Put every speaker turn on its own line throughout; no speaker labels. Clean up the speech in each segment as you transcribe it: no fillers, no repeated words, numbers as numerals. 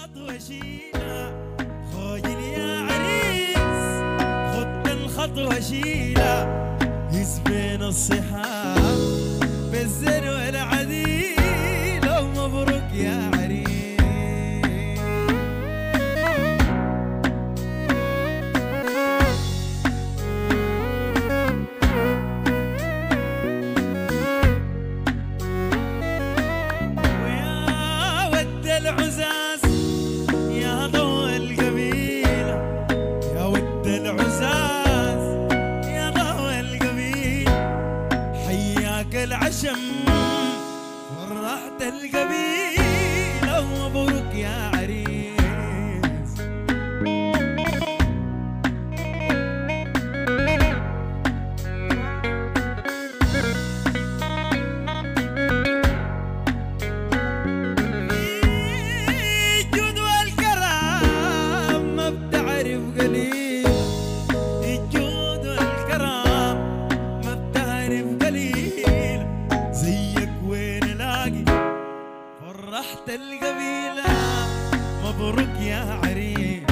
الخطوة شيلة خاين يا عريس خد الخطوة شيلة يسبين الصحاب بالزين والعديل ومبروك يا عريس. ويا ود العزاز يا ضوء القبيلة يا ود العزاز يا ضوء القبيلة حياك العشم فرحت القبيلة ومبروك يا عريس. الجود والكرام ما بتعرف قليل الجود والكرام ما بتعرف قليل زيك وين الاقي فرحت القبيلة مبروك يا عريس.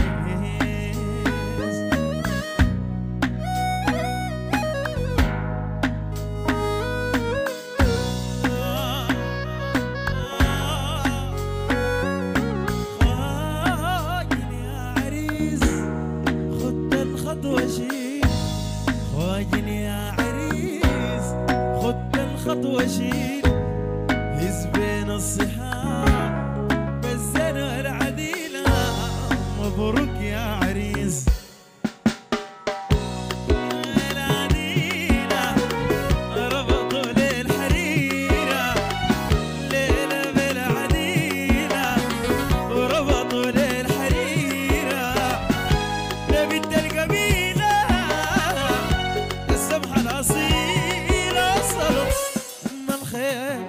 خاين يا عريس خد الخطوة شيل خاين يا عريس خد الخطوة شيل يسبين الصحاب بالزين والعديلة مبروك يا عريس. العديلة ربطوا للحريرة ليلة بالعديلة وربطوا للحريرة لبنت القبيلة السمحة الأصيلة وصلوا أم الخير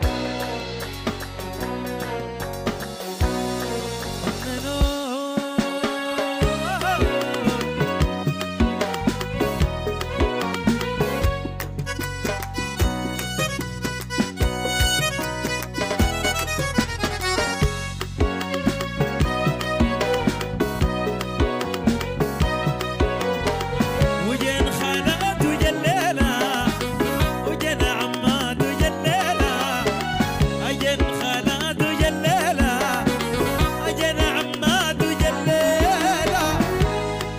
وجن خالات وجليلة وجن عمات وجليلة أجن خالات وجليلة أجن عمات وجليلة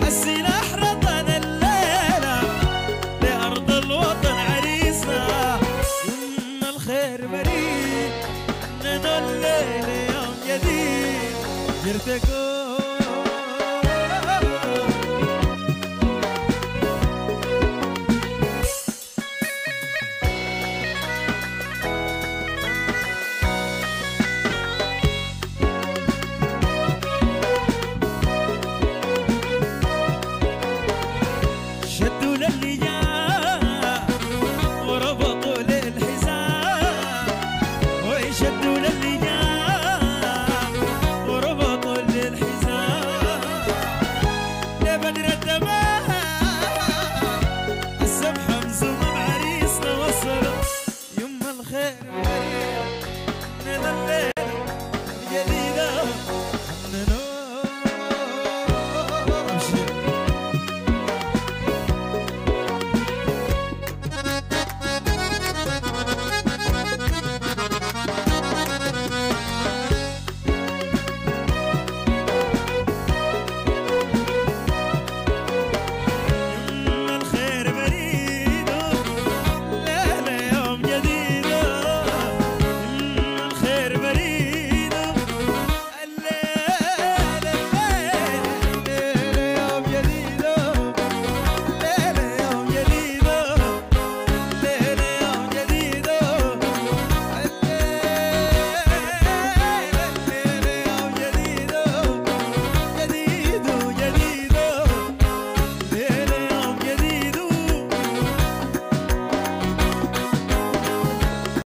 السلاح رطن الليلة لأرض الوطن عريسنا يم الخير بريد إننا الليل يوم جديد يرتقون. شدوا للي جاء وربطوا للحزام ويشدوا للي جاء وربطوا للحزام لبدر الدماء السمحة مزومة بعريسنا وصلوا يم الخير مريم من الليل جديد